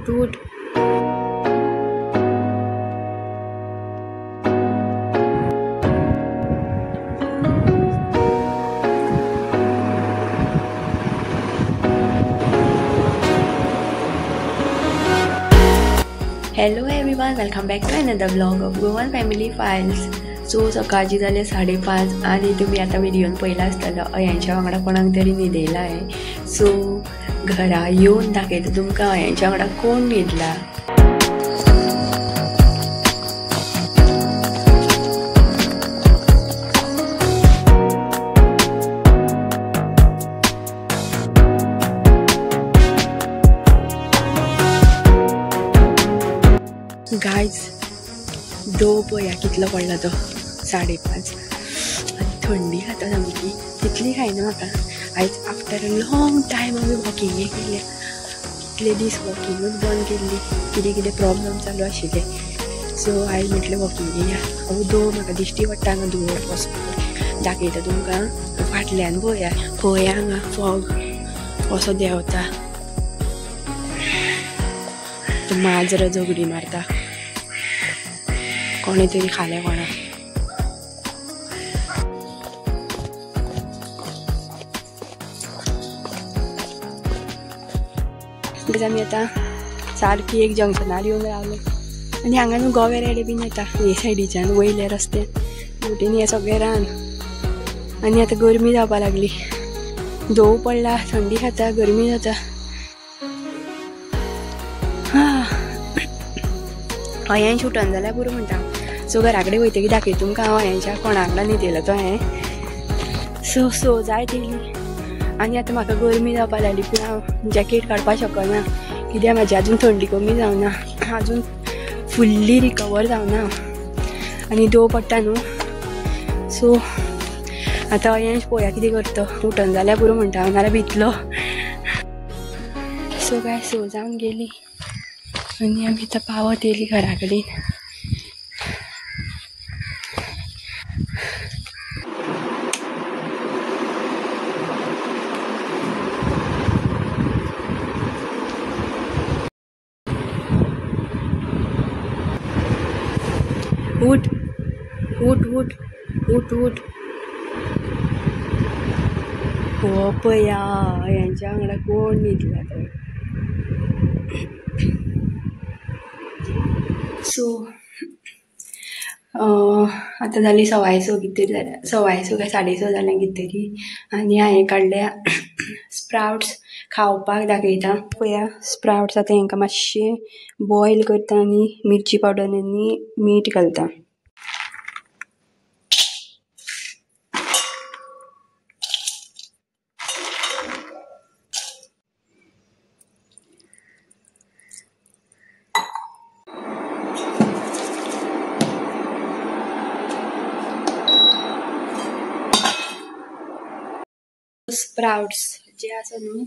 उठ उठ. Hello everyone, welcome back to another blog of Goan family files. So सकाळची जाले 5:30 आणि तुम्ही आता व्हिडिओन पयला आसतलो अयांच्या वांगडा कोणाक तरी न्हिदेला आहे. सो घरा येवन दाखयता तुमकां अयांच्या वांगडा कोण न्हिदला. गायज दो पळया कितलो पडला तो 5:30 आनी थंडी खाता सामकी. तितली खायना म्हाका. आयज आफ्टर अ लॉंग टायम आमी वॉकिंगेक गेले. कितले दीस वॉकिंगूच बंद केल्ली, कितें कितें प्रॉब्लम चालू आशिल्ले. सो आयज म्हटलें वॉकिंगेक या. हो दो म्हाका दिश्टी पडटा हांगा धुंवर वचपाक. दाखयता तुमकां. फाटल्यान पळया, खंय हांगा फॉग कसो देंवता. माजर झगडी मारता. कोणे तरी खालें कोणाक. आमी आतां सारकी एक जंक्शनार येवन रावले आनी हांगा न्हू गोवे रेडे बीन येता हे सायडीच्यान वयले रस्ते वटेन हे सगळें रान. आनी आतां गरमी जावपा लागली. धोव पडला, थंडी खाता, गरमी जाता. अयांश उठोन जाल्यार पुरो म्हणटा. सो घरा कडेन वयतकीर दाखयता तुमकां हांव अयांच्या कोणा वांगडा न्हिदेलो तो हांवें. सो जाय तेली. आनी आतां म्हाका गरमी जावपा लागली पूण हांव जॅकेट काडपाक शकना कित्याक म्हाजी आजून थंडी कमी जावना. आजून फुल्ली रिकवर जावना हांव आनी दो पडटा न्हू. सो आतां अयांश पळोवया कितें करता. उठोन जाल्यार पुरो म्हणटा हांव नाल्यार भितलो. सो काय सो जावन गेली आनी आमी आतां पावत येयली घरा कडेन. उठ उठ उठ उठ उठ. हो पया यांच्या वांगडा कोण न्हिदला तो. सो आतां जाली 6:15 कितें जाल्यार 6:15 काय 6:30 जाल्यां कितें तरी. आनी हांवें काडल्या स्प्राउट्स खावपाक दाखयता. पया स्प्राउट्स आतां हांकां मातशें बॉयल करता आनी मिरची पावडर आनी मीठ घालता. स्प्राउट्स जे आसा न्हू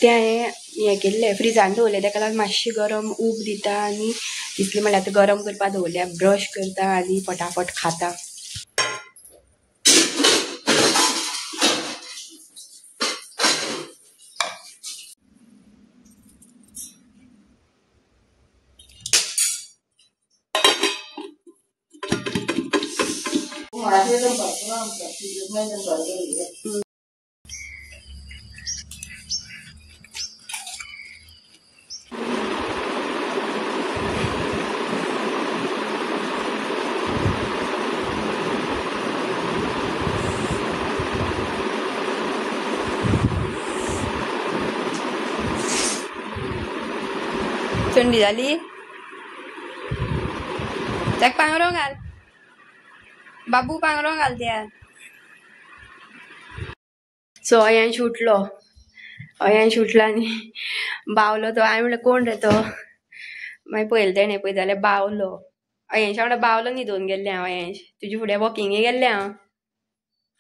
ते हांवें हें केल्लें फ्रिजान दवरलें. ताका लागून मातशें गरम उब दिता आनी तितलें म्हणल्यार आतां गरम करपाक दवरल्या. ब्रश करता आनी फटाफट खाता. थंडी जाली. ताका पांगरो घाल बाबू, पांगरो घाल त्या. सो अयांश उठलो आनी बावलो तो. हांवें म्हणलें कोण रे तो. मागीर पयलें तेणें पळय जाल्यार बावलो. अयांशा वांगडा बावलो न्हिदोवन गेल्लें हांव. अयांश तुजे फुडें वॉकिंगेक गेल्लें हांव.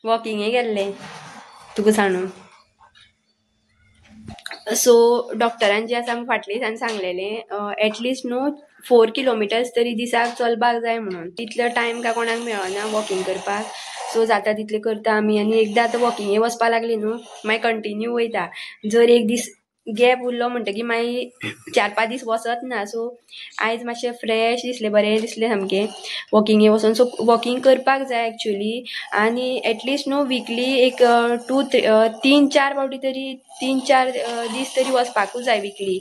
वॉकिंगेक गेल्लें तुका सांगून. सो डॉक्टरान जे आसा फाटल्या दिसांनी सांगलेलें एटलिस्ट न्हू 4 किलोमिटर्स तरी दिसाक चलपाक जाय म्हणून. तितलो टायम काय कोणाक मेळना वॉकिंग करपाक. सो जाता तितलें करता आमी. आनी एकदां आतां वॉकिंगेक वचपाक लागली न्हू मागीर कंटिन्यू वयता. जर एक दीस गॅप उरलो म्हणटकीर मागीर 4-5 दीस वचत ना. सो आयज मातशें फ्रेश दिसलें, बरें दिसलें सामकें वॉकिंगे वचून. सो वॉकिंग करपाक जाय एक्चुअली. आनी एटलिस्ट न्हू विकली एक 3-4 फावटी तरी 3-4 दीस तरी वचपाकूच जाय विकली.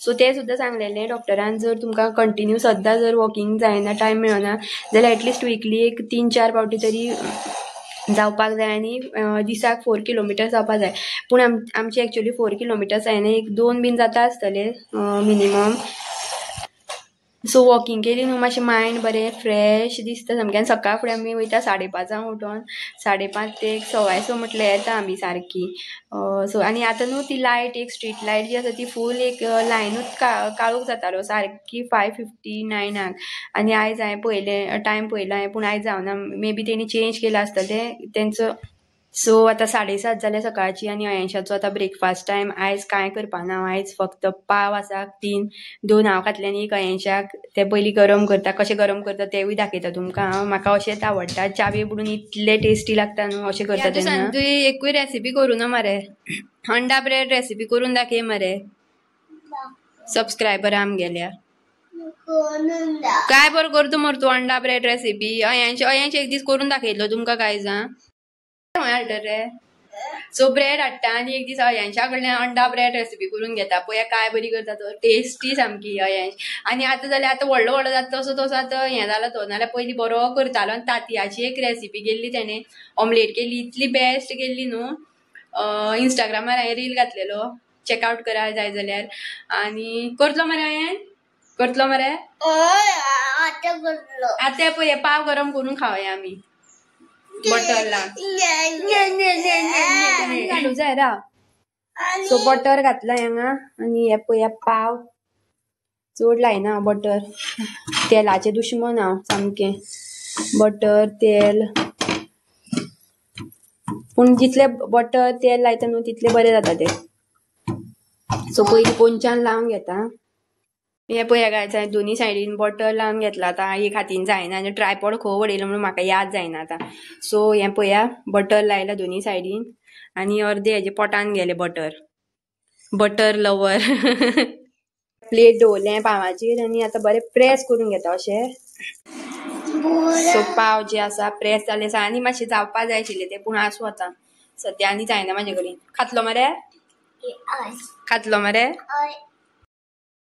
सो तें सुद्दां सांगलेलें डॉक्टरान, जर तुमकां कंटिन्यू सद्दां जर वॉकिंग जायना, टायम मेळना जाल्यार एटलिस्ट विकली एक 3-4 फावटी तरी जावपाक जाय. आनी दिसाक 4 किलोमिटर्स जावपाक जाय. पूण आमची एक्चुअली 4 किलोमिटर्स जायना, एक 2 बीन जाता आसतले मिनिमम. सो वॉकिंग केली न्हू मातशें मायंड बरें फ्रेश दिसता सामकें. आनी सकाळ फुडें आमी वयता 5:30 उठोन 5:30 ते 6:15 म्हटल्यार येता आमी सारकी. सो आनी आतां न्हू ती लायट, एक स्ट्रीट लायट जी आसा ती फूल एक लायनूच काळोख जातालो सारकी 5:59. आनी आयज हांवें पळयलें, टायम पळयलो हांवें, पूण आयज जावना. मे बी तेणी चेंज केला आसतलें तेंचो. सो आतां 7:30 जाल्या सकाळची. आनी अयांशाचो आतां ब्रेकफास्ट टायम. आयज कांय करपाना हांव. आयज फक्त पाव आसा 2 हांव घातले आनी एक अयांशाक. ते पयलीं गरम करता, कशें गरम करता तेवूय दाखयता तुमकां हांव. म्हाका अशेंच आवडटा, च्यावे बुडून इतले टेस्टी लागता न्हू अशें करता तेन्ना. तुवें एकूय रेसिपी करूं ना मरे. अंडा ब्रेड रेसिपी करून दाखय मरे सबस्क्रायबर आमगेल्या. काय बरं करतो मरे तूं अंडा ब्रेड रेसिपी. अयांश एक दीस करून दाखयलो तुमकां कायज हाडटा रे. सो ब्रेड हाडटा आनी एक दीस अयांशा कडल्यान अंडा ब्रेड रेसिपी करून घेता. पळया काय बरी करता तो, टेस्टी सामकी अयांश. आनी आतां जाल्यार आतां व्हडलो व्हडलो जाता तसो तसो आतां हें जाला तो. नाल्यार पयलीं बरो करतालो. आनी तांतयाची एक रेसिपी केल्ली तेणें, ऑमलेट केल्ली, इतली बेस्ट केल्ली न्हू. इंस्टाग्रामार हांवें रील घातलेलो, चेकआउट करा जाय जाल्यार. आनी करतलो मरे हांवें, करतलो मरे आतां पळय पाव गरम करून खावया आमी बटर लावन. घालूं जाय रा. सो बटर घातला हांगा. आनी हे पळया पाव चड लायना बटर. तेलाचें दुश्मन हांव सामकें. बटर तेल, पूण जितलें बटर तेल लायता न्हू तितलें बरें जाता तें. सो पयलीं पोंच्यान लावन घेता. हे पळय गायज दोनी सायडीन बटर लावन घेतला. आतां एक हातीन जायना आनी ट्रायपॉड खंय उडयलो म्हणून म्हाका याद जायना आतां. सो हें पळया बटर लायला दोनी सायडीन. आनी अर्दे हेजे पोटान गेले बटर लवर. प्लेट दवरलें पावाचेर आनी आतां बरें प्रेस करून घेता अशें. सो पाव जे आसा प्रेस जाले आसा. आनी मातशें जावपा जाय आशिल्लें तें, पूण आसूं आतां सद्या आनी जायना म्हाजे कडेन. खातलो मरे, खातलो मरे.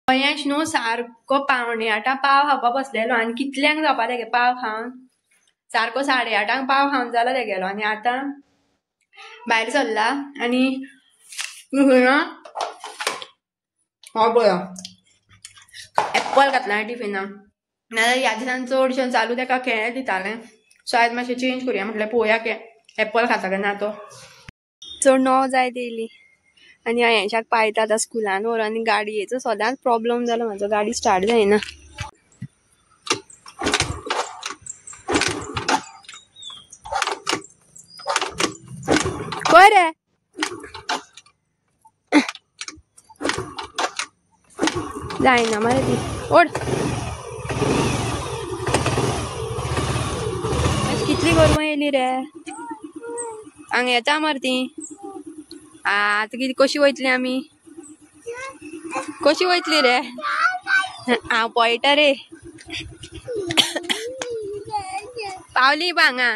अयांश न्हू सारको 7:45 पाव खावपा बसलेलो. आनी कितल्यांक जावपा तेगे पाव खावन, सारको 8:30 पाव खावन जाला तेगेलो. आनी आतां भायर सरला. आनी हो पळय एप्पल घातला टिफिनाक. नाजाल्यार ह्या दिसान चडशें चालू तेका केळें दितालें. सो आयज मातशें चेंज करुया म्हटल्यार पळोवया एप्पल खाता काय ना तो. चड 9 जायत येयली. आनी अयांशाक पायता आतां स्कुलान व्हरोन. आनी गाडयेचो सदांच प्रॉब्लम जालो म्हाजो, गाडी स्टार्ट जायना. खंय रे जायना मरे ती. ओड कितली गोरवां येयली रे. हांगा येता मरे ती. आतां कितें कशी वयतली आमी, कशी वयतली रे. हांव पळयता रे. पावली बा हांगा.